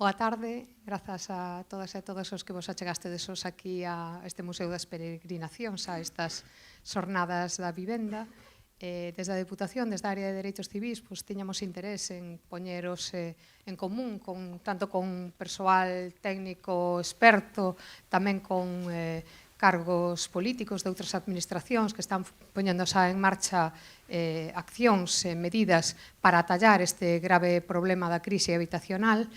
Boa tarde, grazas a todas e todos os que vos achegastes aquí a este Museo das Peregrinacións, a estas xornadas da vivenda. Desde a Deputación, desde a área de Dereitos Civís, tiñamos interés en poñeros en común, tanto con persoal técnico experto, tamén con cargos políticos de outras administracións que están poñendo xa en marcha accións e medidas para atallar este grave problema da crise habitacional.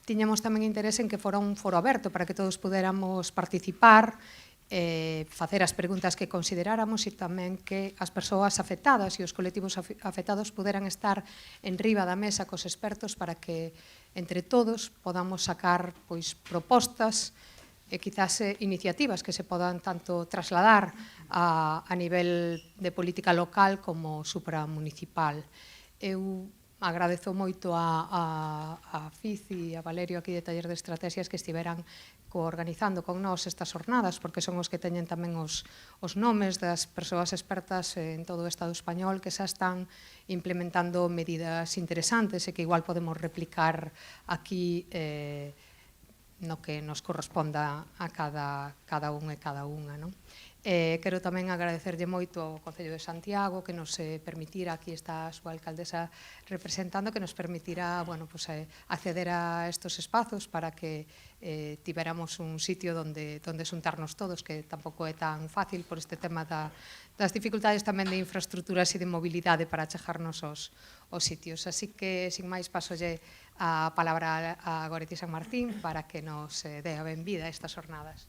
Tiñamos tamén interés en que fora un foro aberto para que todos puderamos participar, facer as preguntas que consideráramos e tamén que as persoas afectadas e os colectivos afectados puderan estar en riba da mesa cos expertos para que entre todos podamos sacar propostas e quizás iniciativas que se podan tanto trasladar a nivel de política local como supramunicipal. Eu agradezo moito a FIZ e a Valerio aquí de Taller de Estrategias que estiveran coorganizando con nós estas jornadas, porque son os que teñen tamén os nomes das persoas expertas en todo o Estado español que xa están implementando medidas interesantes e que igual podemos replicar aquí no que nos corresponda a cada un e cada unha. Quero tamén agradecerlle moito ao Concello de Santiago que nos permitira, aquí está a súa alcaldesa representando, que nos permitirá acceder a estos espazos para que tiveramos un sitio donde xuntarnos todos, que tampouco é tan fácil por este tema das dificultades tamén de infraestructuras e de mobilidade para achegarnos aos sitios. Así que, sin máis, pasolle a palabra a Goretti San Martín para que nos dé a benvida a estas jornadas.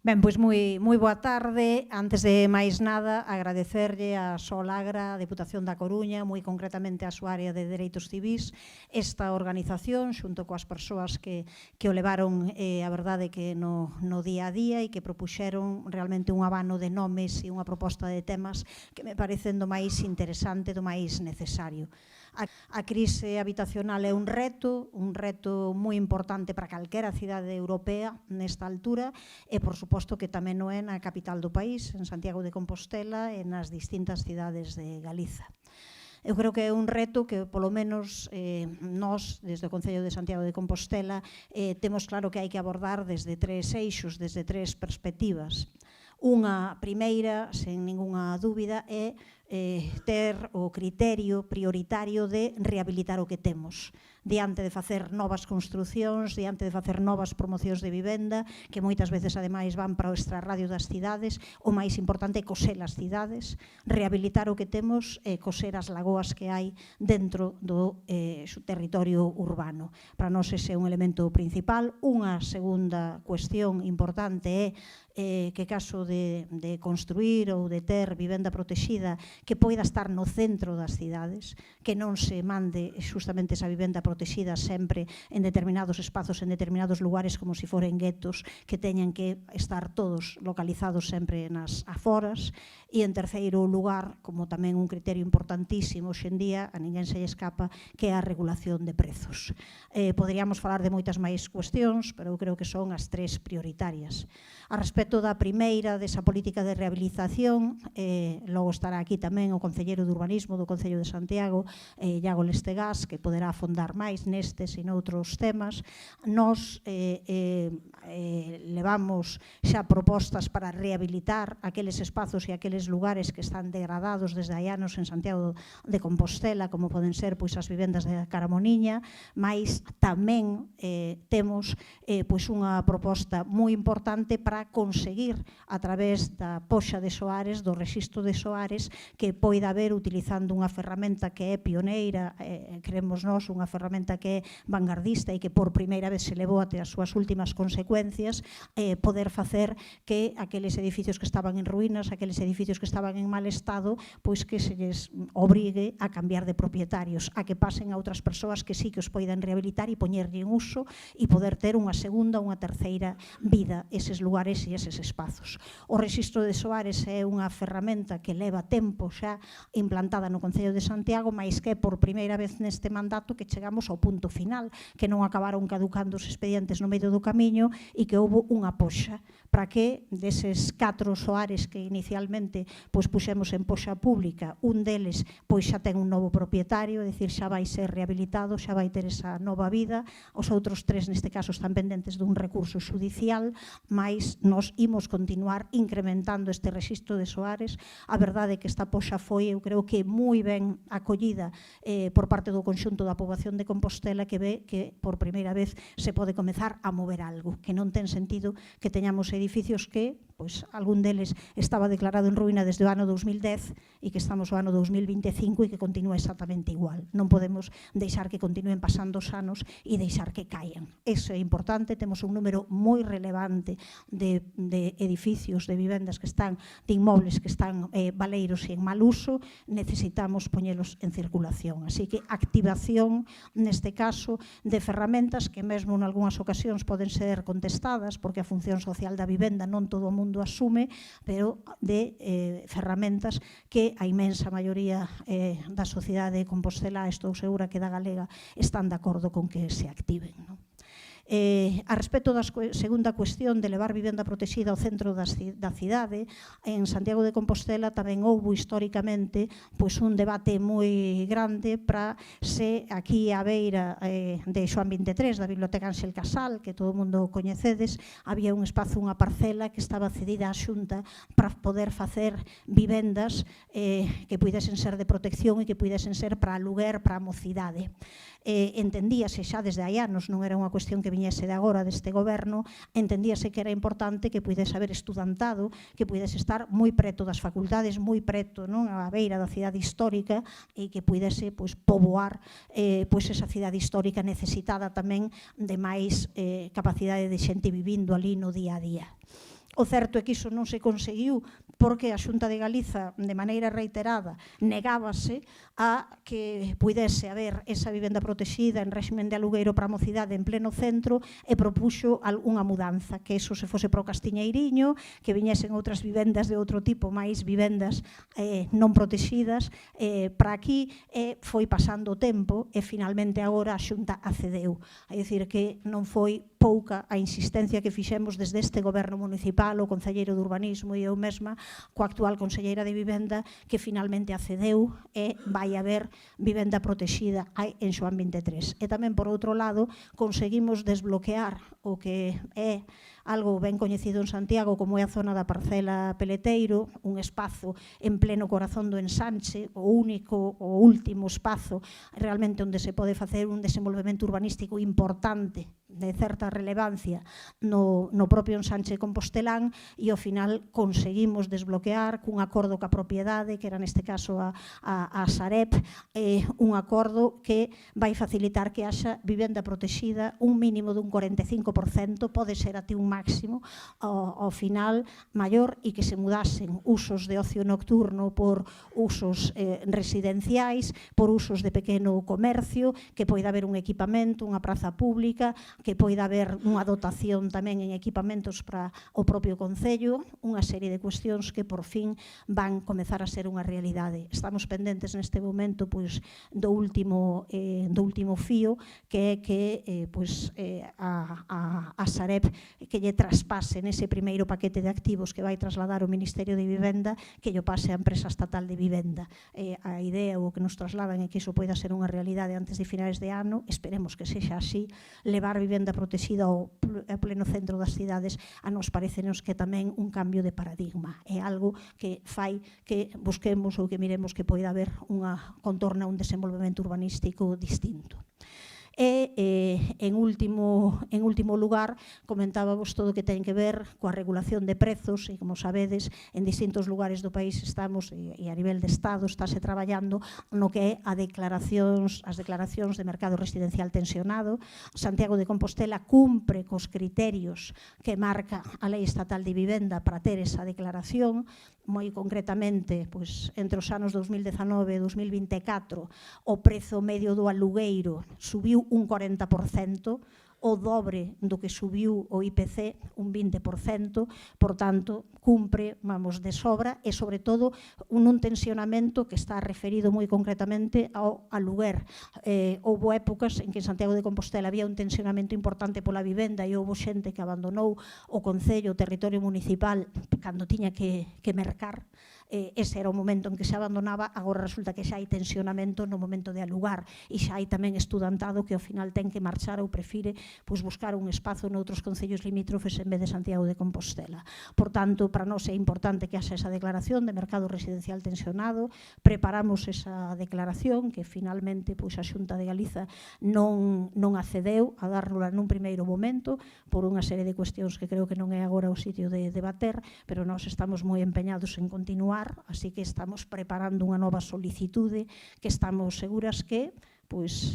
Ben, pois moi boa tarde. Antes de máis nada, agradecerlle a Solagra, a Deputación da Coruña, moi concretamente a súa área de Dereitos Civís, esta organización, xunto coas persoas que o levaron, a verdade, que no día a día e que propuxeron realmente un abano de nomes e unha proposta de temas que me parecen do máis interesante, do máis necesario. A crise habitacional é un reto moi importante para calquera cidade europea nesta altura e, por suposto, que tamén o é na capital do país, en Santiago de Compostela e nas distintas cidades de Galiza. Eu creo que é un reto que, polo menos, nós, desde o Concello de Santiago de Compostela, temos claro que hai que abordar desde tres eixos, desde tres perspectivas. Unha primeira, sen ningunha dúbida, é ter o criterio prioritario de rehabilitar o que temos, diante de facer novas construcións, diante de facer novas promocións de vivenda, que moitas veces, ademais, van para o extrarradio das cidades. O máis importante é coser as cidades, rehabilitar o que temos e coser as lagoas que hai dentro do territorio urbano. Para nós ese é un elemento principal. Unha segunda cuestión importante é que caso de construir ou de ter vivenda protexida que poida estar no centro das cidades, que non se mande justamente esa vivenda protexida sempre en determinados espazos, en determinados lugares, como se foren guetos, que teñan que estar todos localizados sempre nas aforas. E, en terceiro lugar, como tamén un criterio importantísimo hoxe en día, a ninguén se lle escapa, que é a regulación de prezos. Poderíamos falar de moitas máis cuestións, pero eu creo que son as tres prioritarias. A respecto da primeira, desa política de rehabilitación, logo estará aquí tamén o Concelleiro de Urbanismo do Concello de Santiago, Iago Lestegás, que poderá afondar máis nestes e noutros temas. Nós levamos xa propostas para rehabilitar aqueles espazos e aqueles lugares que están degradados desde hai anos en Santiago de Compostela, como poden ser as vivendas de Caramoniña, mais tamén temos unha proposta moi importante para conseguir, a través da poxa de soares, do rexistro de soares, que poida haber, utilizando unha ferramenta que é pioneira, creemos nós, unha ferramenta que é vanguardista e que por primeira vez se levou até as súas últimas consecuencias, poder facer que aqueles edificios que estaban en ruínas, aqueles edificios que estaban en mal estado, pois que se lles obrigue a cambiar de propietarios, a que pasen a outras persoas que sí que os poidan rehabilitar e poñerlle en uso e poder ter unha segunda, unha terceira vida eses lugares e eses espazos. O rexistro de soares é unha ferramenta que leva tempo xa implantada no Concello de Santiago, mais que por primeira vez neste mandato que chegamos chegamos ao punto final, que non acabaron caducando os expedientes no medio do camiño e que houve unha poxa para que deses 4 soares que inicialmente puxemos en poxa pública, un deles xa ten un novo propietario, é dicir, xa vai ser rehabilitado, xa vai ter esa nova vida, os outros 3 neste caso están pendentes dun recurso xudicial, mais nós imos continuar incrementando este rexistro de soares. A verdade é que esta poxa foi, eu creo que moi ben acollida por parte do conxunto da poboación de Compostela, que ve que por primeira vez se pode comezar a mover algo, que non ten sentido que teñamos edificios que, pois, algún deles estaba declarado en ruína desde o ano 2010 e que estamos no ano 2025 e que continúa exactamente igual. Non podemos deixar que continúen pasando os anos e deixar que caian. Eso é importante, temos un número moi relevante de edificios, de vivendas que están, de inmobles que están baleiros e en mal uso, necesitamos poñelos en circulación. Así que activación, neste caso, de ferramentas que mesmo en algunhas ocasións poden ser contestadas, porque a función social da vivenda non todo o mundo asume, pero de ferramentas que a imensa maioría da sociedade compostelá, estou segura que da galega, están de acordo con que se activen, non? A respecto da segunda cuestión de levar vivenda protexida ao centro da cidade, en Santiago de Compostela tamén houve históricamente un debate moi grande para se aquí á beira de Xoán 23, da Biblioteca Ángel Casal, que todo o mundo coñecedes, había un espazo, unha parcela que estaba cedida á Xunta para poder facer vivendas que puidesen ser de protección e que puidesen ser para aluguer para a mocidade. Entendíase xa desde hai anos, non era unha cuestión que viñese de agora deste goberno, entendíase que era importante que puidese haber estudantado, que puidese estar moi preto das facultades, moi preto, non, á beira da cidade histórica, e que puidese poboar esa cidade histórica necesitada tamén de máis capacidade de xente vivindo ali no día a día. O certo é que iso non se conseguiu porque a Xunta de Galiza, de maneira reiterada, negábase a que puidese haber esa vivenda protexida en réximen de alugueiro para a mocidade en pleno centro e propuxo unha mudanza, que eso se fose para o Castiñeiriño, que viñesen outras vivendas de outro tipo, máis vivendas non protexidas para aquí, e foi pasando o tempo e finalmente agora a Xunta accedeu. É dicir, que non foi pouca a insistencia que fixemos desde este goberno municipal, o concelleiro de urbanismo e eu mesma, coa actual conselleira de vivenda, que finalmente accedeu e vai haber vivenda protexida en Xoán 23. E tamén, por outro lado, conseguimos desbloquear o que é algo ben coñecido en Santiago como é a zona da Parcela Peleteiro, un espazo en pleno corazón do ensanche, o único, o último espazo realmente onde se pode facer un desenvolvemento urbanístico importante de certa relevancia no propio ensanche compostelán, e ao final conseguimos desbloquear cun acordo ca propiedade, que era neste caso a Sareb, un acordo que vai facilitar que haxa vivenda protexida un mínimo dun 45%, pode ser até un máximo ao final maior, e que se mudasen usos de ocio nocturno por usos residenciais, por usos de pequeno comercio, que poida haber un equipamento, unha praza pública, que poida haber unha dotación tamén en equipamentos para o propio Concello, unha serie de cuestións que por fin van comezar a ser unha realidade. Estamos pendentes neste momento do último fío, que é que a Sareb que lle traspase nese primeiro paquete de activos que vai trasladar o Ministerio de Vivenda, que lle pase a empresa estatal de vivenda. A idea ou o que nos trasladan é que iso poida ser unha realidade antes de finais de ano, esperemos que sexa así. Levar vivenda protexida ao pleno centro das cidades a nos parecenos que tamén un cambio de paradigma. É algo que fai que busquemos ou que miremos que poida haber unha contorna, un desenvolvemento urbanístico distinto. E, en último lugar, comentábamos todo o que ten que ver coa regulación de prezos, e como sabedes, en distintos lugares do país estamos, e a nivel de Estado, estáse traballando no que é as declaracións de mercado residencial tensionado. Santiago de Compostela cumpre cos criterios que marca a Lei Estatal de Vivenda para ter esa declaración. Moi concretamente, entre os anos 2019 e 2024, o prezo medio do alugueiro subiu un 40%, o dobre do que subiu o IPC, un 20%, por tanto, cumpre, vamos, de sobra e, sobre todo, un tensionamento que está referido moi concretamente ao aluguer. Houbo épocas en que en Santiago de Compostela había un tensionamento importante pola vivenda e houbo xente que abandonou o concello, o territorio municipal, cando tiña que mercar. Ese era o momento en que se abandonaba, agora resulta que xa hai tensionamento no momento de alugar e xa hai tamén estudantado que ao final ten que marchar ou prefire buscar un espazo noutros concellos limítrofes en vez de Santiago de Compostela. Por tanto, para nós é importante que haxa esa declaración de mercado residencial tensionado. Preparamos esa declaración que finalmente a Xunta de Galiza non accedeu a dárnola nun primeiro momento por unha serie de cuestións que creo que non é agora o sitio de debater, pero nós estamos moi empeñados en continuar, así que estamos preparando unha nova solicitude que estamos seguras que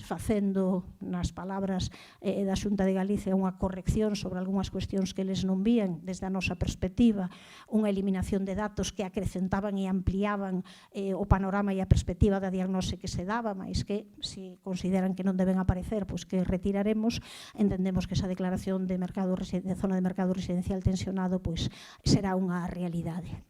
facendo, nas palabras da Xunta de Galicia, unha corrección sobre algunhas cuestións que eles non vían desde a nosa perspectiva, unha eliminación de datos que acrecentaban e ampliaban o panorama e a perspectiva da diagnose que se daba, mas que, se consideran que non deben aparecer, que retiraremos. Entendemos que esa declaración de zona de mercado residencial tensionado será unha realidade.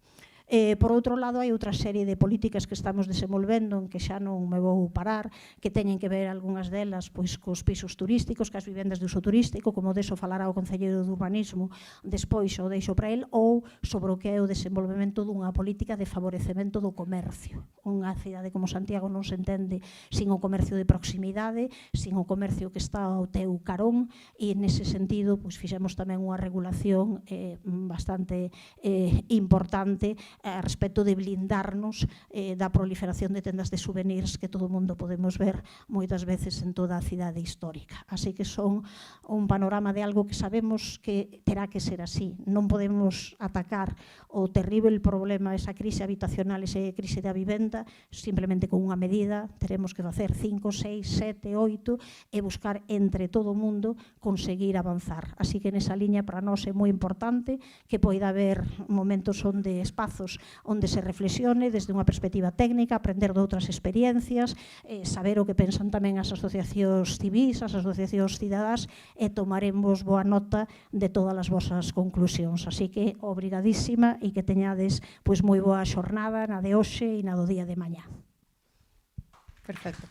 Por outro lado, hai outra serie de políticas que estamos desenvolvendo en que xa non me vou parar, que teñen que ver algunhas delas cos pisos turísticos, cas vivendas de uso turístico, como deso falará o Concelleiro de Urbanismo, despois o deixo para el, ou sobre o que é o desenvolvemento dunha política de favorecemento do comercio. Unha cidade como Santiago non se entende sin o comercio de proximidade, sin o comercio que está ao teu carón, e nese sentido fixemos tamén unha regulación bastante importante a respecto de blindarnos da proliferación de tendas de souvenirs que todo o mundo podemos ver moitas veces en toda a cidade histórica. Así que son un panorama de algo que sabemos que terá que ser así. Non podemos atacar o terrible problema, esa crise habitacional, esa crise da vivenda, simplemente con unha medida. Teremos que facer 5, 6, 7, 8 e buscar entre todo o mundo conseguir avanzar. Así que nesa liña para nós é moi importante que poida haber momentos onde espazos onde se reflexione desde unha perspectiva técnica, aprender de outras experiencias, saber o que pensan tamén as asociacións civís, as asociacións cidadás, e tomaremos boa nota de todas as vosas conclusións. Así que, obrigadísima e que teñades moi boa xornada na de hoxe e na do día de mañá. Perfecto.